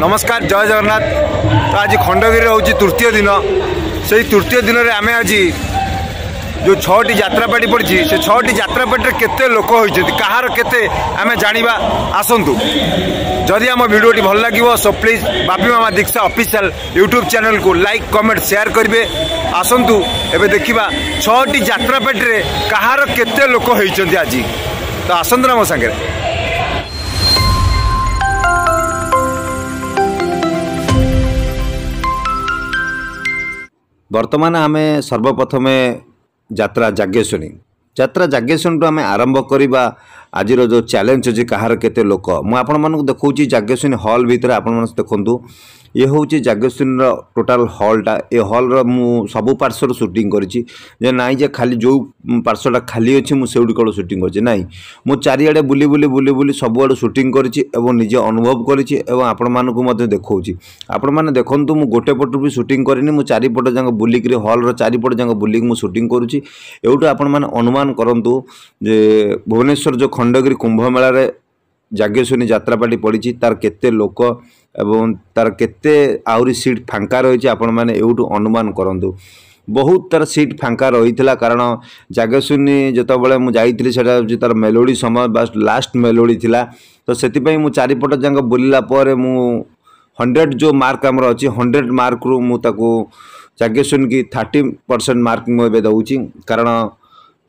नमस्कार जय जगन्नाथ। तो आज खंडगिरी हूँ तृतीय दिन से तृतीय दिन में आम आज जो 6टी यात्रापाटी पड़ी से 6टी यात्रापाटी केते लोक होती कहार केते आम जाना आसतु। जदि आम भिडियोटी भल लगे so please Bapi Mama Diksha official YouTube channel को लाइक कमेंट शेयर करेंगे। आसतु एवं देखा 6टी यात्रापाटी कहार केते लोक होती आज। तो आसतु ना मो सागर वर्तमान आम सर्वप्रथमे यात्रा जागेशुनी टू आम आरंभ करवा। आज जो चैलेंज अच्छे कहार केते लोक मु आपण मानक देखौची जागेशुनी हॉल भीतर आपण मन देखंतु ये हूँ जागेशुनी टोटाल हॉलटा ए हॉल मु सबु पार्श्वर शूटिंग करिछि जे नाई जे खाली जो पार्श्वटा खाली अच्छी मुझे कौन शूटिंग करछि नाई मु चारिआडे बुली बुली बुली बुली सबुआडे शूटिंग करिछि एवं निजे अनुभव करिछि एवं आपण मानकु मध्ये देखौछि। आपण माने देखंतु मु गोटे पटु भी शूटिंग करिनि मु चारिपट जांग बुलिक हॉल रो चारिपट जांग बुलिक मु शूटिंग करुछि। एउटो आपण माने अनुमान करंतु जे भुवनेश्वर जो खंडगिरी कुंभ मेला रे जागेशुनी यात्रापाटी पड़ी तार केते लोक एवं तार केते आउरी सीट फांका रही आपण माने एउटू अनुमान करंतु। बहुत तार सीट फांका रही कारण जागेशुनी जत बळे मु जाइथिली सेटा तार मेलोडी समय बस लास्ट मेलोडी थिला। तो सेति मु चारिपट जांग बुलिला परे मु 100 जो मार्क आमर अछि 100 मार्क रु मु ताको जागेशुनी की 30% मार्क मु एबे दउछि कारण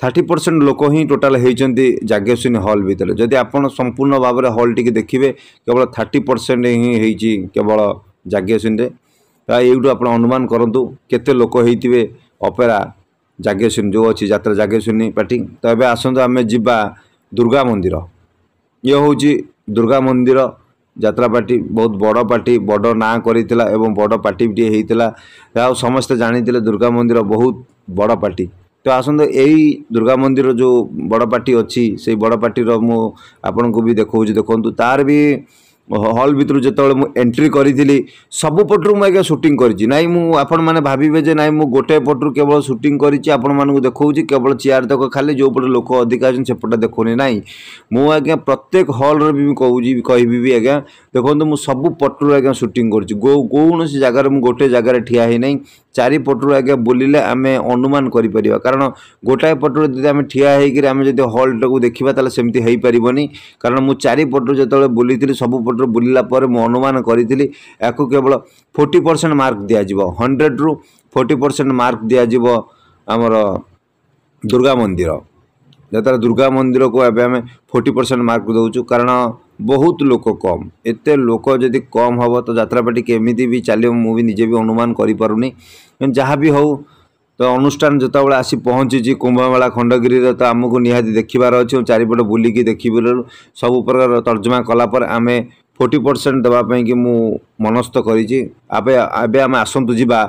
30% लोक ही टोटाल होती जागेशुनी हॉल भितर। जदि आपण संपूर्ण भाव में हॉल टी देखिए केवल 30% ही केवल जागेशुनी यूटू आप अनुमान करूँ केते लोक होते अपेरा जागेशुनी जो अच्छी यात्रा जागेशुनी पार्टी। तो ये आसतु आम जा दुर्गा मंदिर ये हूँ दुर्गा मंदिर यात्रा पार्टी बहुत बड़ पार्टी बड़ ना करा एवं बड़ पार्टी होता समस्ते जानी दुर्गा मंदिर बहुत बड़ पार्टी। तो आसतु यही दुर्गा मंदिर जो बड़ पार्टी अच्छी से बड़ पार्टी मु आपन को भी देखौछि देखंतु तार भी हॉल भितर जो मु एंट्री करी सबु पटरू मुझे शूटिंग करी नाई मु आपण माने भाबिबे जे नाई मु गोटे पटरू केवल शूटिंग करी आपण मानक देखौछि केवल चेयर तक खाली जो पटे लोक अधिक आछन सेपटे देखोनी नाई मु आज्ञा प्रत्येक हॉल रे भी कहबी भी आज्ञा देखंतु मु सबु पटरू आज्ञा शूटिंग करछि कौन सी जगार मु गोटे जगार ठिया ही नहीं चारि पटरू आज्ञा बुलिले आमे अनुमान करि परिबा कारण गोटाए पटरू जदि आमे ठिया हेकि आमे जदि हॉल टाकू देखिबा ताले सेमति हेई परिबोनी कारण मु चारि पटरू जतले बुलिथिली सबु पटरू बुलिला पर मु अनुमान करिथिली याकू केवल 40% मार्क दिया जिवो 100 रु 40% मार्क दिया जिवो हमर दुर्गा मंदिर जतरा दुर्गा मंदिर को एबे आमे 40% मार्क दउचु कारण बहुत लोक कम एते लोक जदि कम हम तो यात्रापाटी केमिति भी चलियो मु भी निजे भी अनुमान करि पारुनी जहाँ भी हो। तो अनुष्ठान जो आसी पहुँची कुंभमेला खंडगिरी तो आमको निहाती देखिबार अच्छे चारिपट बुलिकी देखिबे सब प्रकार तर्जमा कलापर आम 40% देवाई कि मु मनस्थ करें। आम आसतु जीवा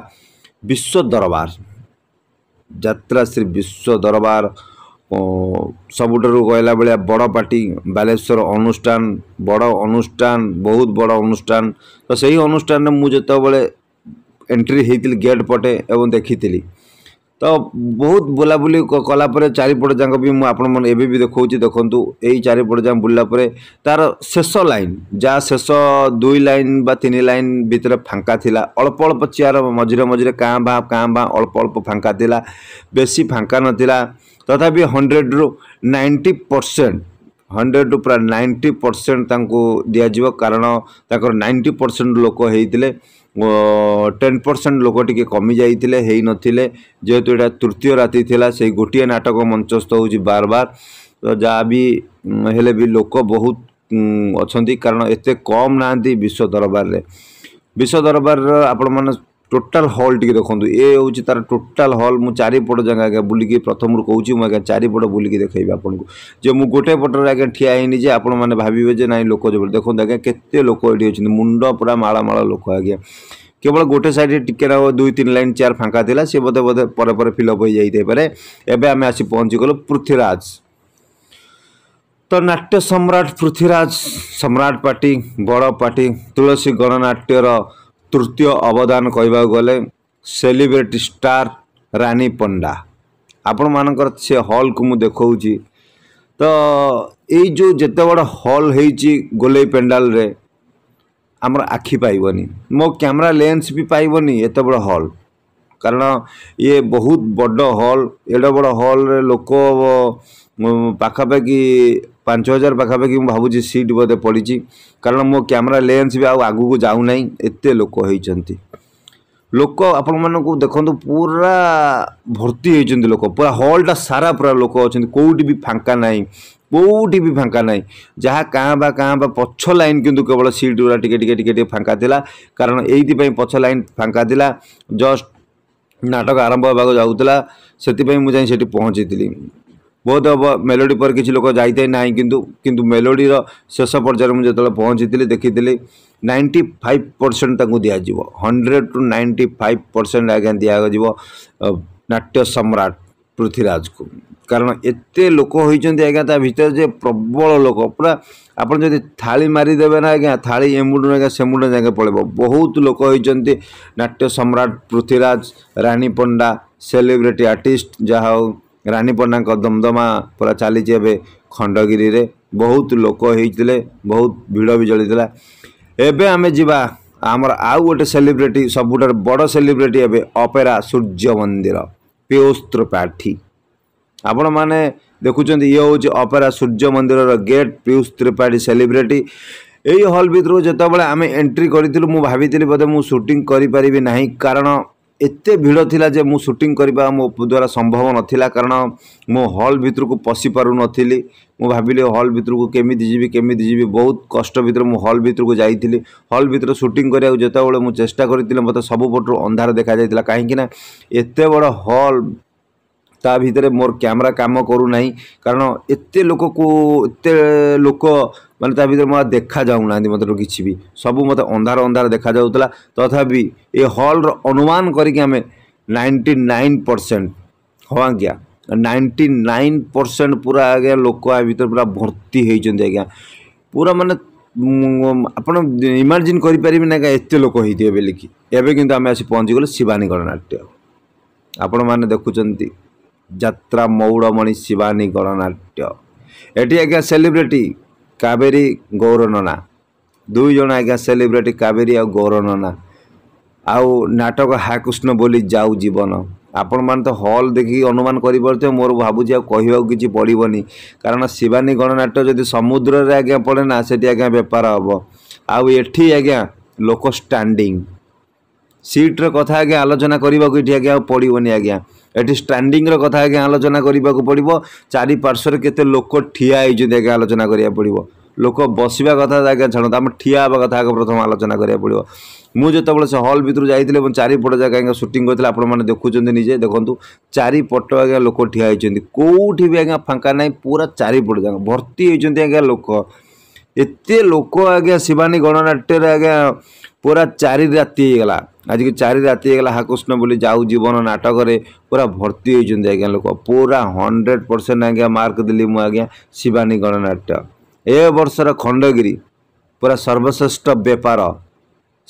विश्व दरबार यात्रा श्री विश्व दरबार सबुठारु कहला बेले बड़ पार्टी बालेश्वर अनुष्ठान बड़ अनुष्ठान बहुत बड़ अनुष्ठान। तो सही अनुष्ठान में मुझे एंट्री होती गेट पटे एवं देखी तो बहुत बुलाबुली कलापर चारिपट जाक भी मुझे एवं भी देखी देखूँ यही चारिपट जाक बुलला तार शेष लाइन जहाँ शेष 2 लाइन बा 3 लाइन भितर फांका थिला अल्प अल्प चेयर मझिरे मझिरे काँ भा अल्प अल्प फांका थिला बेसी फांका नथिला तथापि 100 रु 90% 100 रु पूरा 90% तांको दिया जिवो कारण ताकर 90% लोक होइतिले 10% लोक टिके कमी जाइतिले हेई नथिले जेहेतु एटा तृतीय राति थिला से गोटिए नाटक मंचस्थ होउची बार बार। तो जहाँ भी हेले भी लोक बहुत अछंती कारण एते कम नांती विश्व दरबार आपण माने टोटाल हॉल टी देखो ये हूँ तार टोटाल हॉल मु चारिपट जगह आगे बुलिकी प्रथम कहूँ मुझे चारिपट बुलिकी देखी आपको जे मु गोटे पटर आगे ठिया है जे आपण मैंने भावे जे ना लोक जो देखो आगे केते लोक ये अच्छे मुंड पूरा माला माला लोक आगे केवल गोटे साइड टिके 2-3 लाइन चेयर फांका थिला सी बोधे बोधे पर फिलअप हो जाइए एवं आम आसी पहुँची गलु पृथ्वीराज। तो नाट्य सम्राट पृथ्वीराज सम्राट पार्टी बड़ पार्टी तुलसी गणनाट्यर तृतीय अवदान कहवा गले सेलिब्रिटी स्टार रानी पंडा आपण मानकर से हॉल को मु देखौची। तो यही जो जिते बड़ हॉल होइची गोलेई पेंडाल रे आमर आखि पाइबनी मो कैमरा लेंस भी पाइबनी एत बड़ हॉल कारण ये बहुत बड़ हॉल एड बड़ हॉल रे लोक पाखापाखि 5000 पाखापाखि भावुँ सीट बोधे पड़ी कारण मो कैमरा लेंस भी आगू को जाऊना एत लोक होती लोक आपण मानक देखो पूरा भर्ती होती लोक पूरा हॉलटा सारा पूरा लोक अच्छा कौटी भी फांका नाई कौटी भी फांका नाई जहाँ कहाँ बा पछ लाइन किंतु केवल सीट गुरा टिके फांका थिला कारण एइथि पछ लाइन फांका थिला जस्ट नाटक आरंभ होगा जाऊला से मुझे सेठी पहुँची बहुत हम मेलोडी पर किसी लोक जाते ना किंतु मेलोडी शेष पर्यायर मुझे जो पहुँची देखी 95% दिज्व 100 to 95% आज्ञा दिज्व नाट्य सम्राट पृथ्वीराज को कारण एते लोक होती आज्ञा ता भीतर जे प्रबल लोक पूरा आपन जदि थाली मारिदेवे ना आज्ञा थाली एमुंड आज्ञा सेमुंड जाके पड़े बहुत लोक होती नाट्य सम्राट पृथ्वीराज रानी पंडा सेलिब्रिटी आर्टिस्ट जहाँ रानी पंडा दमदमा पूरा चली खंडगिरी रे बहुत लोक होते बहुत भिड़ भी जली एबे आमे जीवा आमर आउ गोटे सेलिब्रिटी सबुठार बड़ सेलिब्रिटी एबे ऑपेरा सूर्य मंदिर पीयूष त्रिपाठी आपण माने देखुचंत ये हूँ ऑपेरा सूर्य मंदिर गेट पीयूष त्रिपाठी सेलिब्रिटी यही हॉल भितर जो आम एंट्री करूँ मुझे भाई बोधे मुझे शूटिंग करें ना कारण एते भिड़ थिला जे मु शूटिंग करबा मो द्वारा संभव नथिला कारण मो हॉल भितर को पशि पारु नथिली मु भाबिले हॉल भितर को केमिति जीवी बहुत कष्ट भितर मु हॉल भितर को जाइथिली हॉल भितर शूटिंग करिया जेतेबेले मु चेष्टा करथिले मते सब पटरु अंधार देखा जाइतिला काहेकि ना एते बड़ हॉल ता भितर मोर कैमरा काम करू नाही कारण एते लोक को एते लोक माने ता भितर मोर देखा जाउना मतलब किछि भी सब मते अंधार अंधार देखा जाउतला तथापि ए हॉल रो अनुमान करिके हमें 99% हो आज्ञा 99% पूरा आज्ञा लोक आ भितर पूरा भर्ती होइचंदी आज्ञा पूरा माने आपण इमेजिन करि परिबे ना एते लोक होइथिबे बेलिकी एबे किंतु हमें आसी पहुंची गेल शिवानी गणनाट्य आपण माने देखुचंती यात्रा मौड़मणि शिवानी गणनाट्य एटी आज्ञा सेलिब्रिटी कावेरी गौरनना दुई जन आज्ञा सेलिब्रिटी कावेरी आ गौरनना आउ नाटक हाकृष्ण बोली जाऊ जीवन आपण मान तो हॉल देखी अनुमान करि परते मोर भाबुजी आ कहबा किछि पड़िबनी कारण शिवानी गणनाट्य जदि समुद्र रे आज्ञा पड़े ना सेठी आज्ञा व्यापार हबो आउ एठी आज्ञा लोक स्टैंडिंग सीट रे कथा आज्ञा आलोचना करबा को एठी आज्ञा पड़िबनी आज्ञा एटी स्टैंडिंग रो कथा आज्ञा आलोचना करबा को पड़िबो चारि पार्श्व केते लोक ठिया होइजो आज्ञा आलोचना करिया पड़िबो लोक बसिबा कथा आज्ञा छाड़ आम ठिया हवा कथा प्रथम आलोचना करिया पड़िबो मु जेतेबेले से हॉल भितर जाइतिले ଏବଂ चारिपट जागा आज्ञा शूटिंग करथिले आपण माने देखुचंदी निजे देखंतु चारिपट आज्ञा लोक ठिया होइचंदी कोउठी भी आज्ञा फांका नाही पूरा चारिपट जागा भर्ती होइचंदी आज्ञा लोक एते लोक आज्ञा शिवानी गणनाट्य रे आज्ञा पूरा 4 राति गला आज की 4 राति गला हाकृष्ण बोली जाऊ जीवन नाटक रे पूरा भर्ती होइचंदी आज्ञा लोक पूरा 100% आज्ञा मार्क दिली मु आज्ञा शिवानी गणनाट्य ए वर्षर खंडगिरी पूरा सर्वश्रेष्ठ बेपार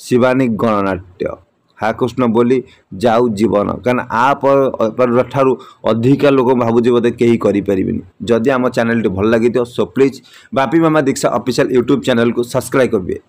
शिवानी गणनाट्य हाकृष्ण बोली जाऊ जीवन कारण पर ठारू अधिका लोक भावुजी बोधे कहीं करें जदि आम चैनल भल लगी so please Bapi Mama Diksha official YouTube channel को सब्सक्राइब करेंगे।